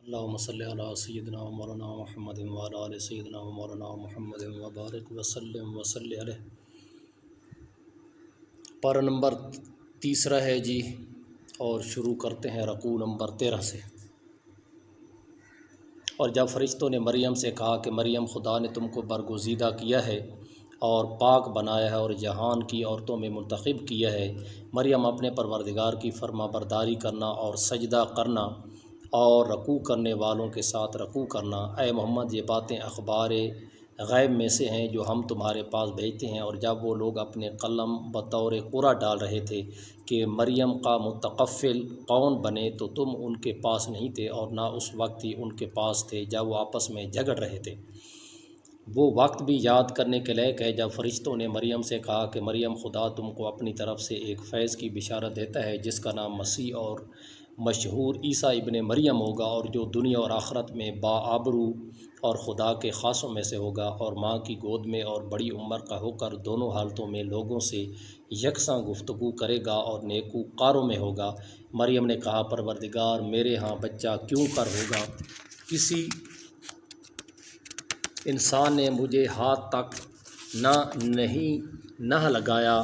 अल्लाहुम्मा सल्लि अला सय्यिदिना व मौलाना मुहम्मदिन व अला आलि सय्यिदिना व मौलाना मुहम्मदिन व बारिक व सल्लिम व सल्लि अलैहि। पारा नंबर 3 है जी, और शुरू करते हैं रकू नंबर 13 से। और जब फरिश्तों ने मरियम से कहा कि मरियम, खुदा ने तुमको बरगुज़ीदा किया है और पाक बनाया है और जहान की औरतों में मुंतखब किया है, मरियम अपने परवरदिगार की फरमाबरदारी करना और सजदा करना और रकू करने वालों के साथ रकू करना। ऐ मोहम्मद, ये बातें अखबार गैब में से हैं जो हम तुम्हारे पास भेजते हैं। और जब वो लोग अपने कलम बतौर कुरा डाल रहे थे कि मरियम का मुतकफ़िल कौन बने, तो तुम उनके पास नहीं थे और ना उस वक्त ही उनके पास थे जब वो आपस में झगड़ रहे थे। वो वक्त भी याद करने के लायक है जब फरिश्तों ने मरियम से कहा कि मरियम, खुदा तुमको अपनी तरफ से एक फ़ैज़ की बिशारत देता है जिसका नाम मसीह और मशहूर ईसा इब्ने मरियम होगा, और जो दुनिया और आखरत में बाआबरू और खुदा के ख़ासों में से होगा, और माँ की गोद में और बड़ी उम्र का होकर दोनों हालतों में लोगों से यकसां गुफ्तगू करेगा और नेकूकारों में होगा। मरियम ने कहा, परवरदिगार, मेरे यहाँ बच्चा क्यों कर होगा? किसी इंसान ने मुझे हाथ तक न लगाया।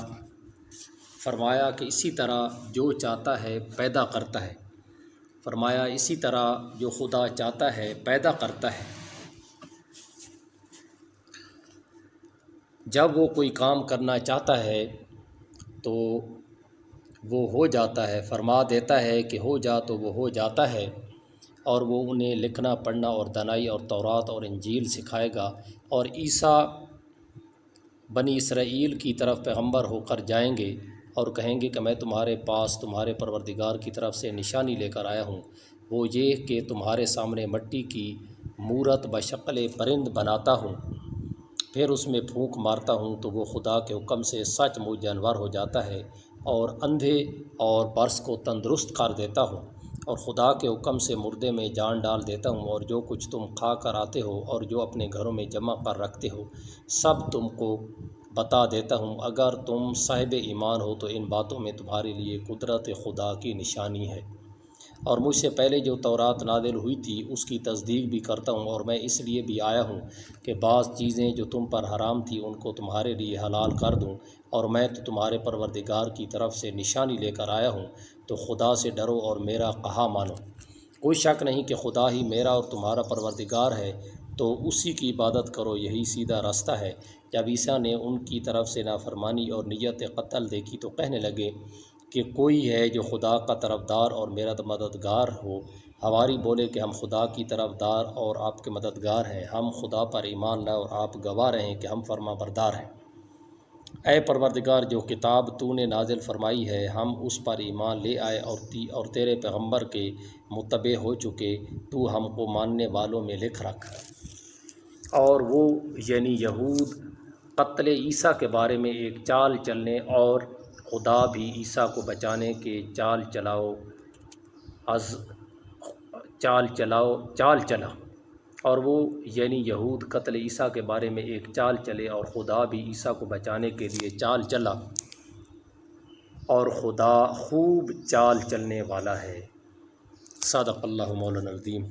फरमाया कि इसी तरह जो चाहता है पैदा करता है। फरमाया इसी तरह जो खुदा चाहता है पैदा करता है। जब वो कोई काम करना चाहता है तो वो हो जाता है, फरमा देता है कि हो जा तो वो हो जाता है। और वो उन्हें लिखना पढ़ना और दनाई और तौरात और इंजील सिखाएगा। और ईसा बनी इसराइल की तरफ पैगंबर होकर जाएंगे और कहेंगे कि मैं तुम्हारे पास तुम्हारे परवरदिगार की तरफ से निशानी लेकर आया हूँ, वो ये कि तुम्हारे सामने मिट्टी की मूरत बशक्ल परिंद बनाता हूँ, फिर उसमें फूंक मारता हूँ तो वो खुदा के हुक्म से सचमुच जानवर हो जाता है, और अंधे और बर्स को तंदुरुस्त कर देता हूँ, और खुदा के हुक्म से मुर्दे में जान डाल देता हूँ, और जो कुछ तुम खा कर आते हो और जो अपने घरों में जमा कर रखते हो सब तुमको बता देता हूँ। अगर तुम साहिब ईमान हो तो इन बातों में तुम्हारे लिए कुदरत खुदा की निशानी है। और मुझसे पहले जो तौरात नाज़िल हुई थी उसकी तस्दीक भी करता हूँ, और मैं इसलिए भी आया हूँ कि बाज़ चीज़ें जो तुम पर हराम थी उनको तुम्हारे लिए हलाल कर दूँ, और मैं तो तुम्हारे परवरदिगार की तरफ से निशानी लेकर आया हूँ। तो खुदा से डरो और मेरा कहा मानो। कोई शक नहीं कि खुदा ही मेरा और तुम्हारा परवरदिगार है, तो उसी की इबादत करो, यही सीधा रास्ता है। जब ईसा ने उनकी तरफ से नाफरमानी और नियत कत्ल देखी तो कहने लगे कि कोई है जो खुदा का तरफदार और मेरा मददगार हो। हवारी बोले कि हम खुदा की तरफदार और आपके मददगार हैं। हम खुदा पर ईमान लाए और आप गवाह रहें कि हम फरमाबरदार हैं। ऐ परवरदिगार, जो किताब तूने नाजिल फरमाई है हम उस पर ईमान ले आए और तेरे पैगंबर के मुत्तबे हो चुके, तू हमको मानने वालों में लिख रख। और वो यानी यहूद कत्ल ईसा के बारे में एक चाल चलने और खुदा भी ईसा को बचाने के चाल चला। और वो यानी यहूद कत्ल ईसा के बारे में एक चाल चले और खुदा भी ईसा को बचाने के लिए चाल चला, और खुदा खूब चाल चलने वाला है। सदक़ल्लाहु मौलाना अज़ीम।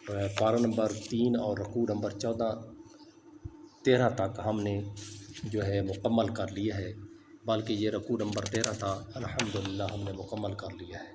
पारा नंबर 3 और रकू नंबर 14-13 तक हमने जो है मुकम्मल कर लिया है, बल्कि ये रकू नंबर 13 था, अल्हम्दुलिल्लाह हमने मुकम्मल कर लिया है।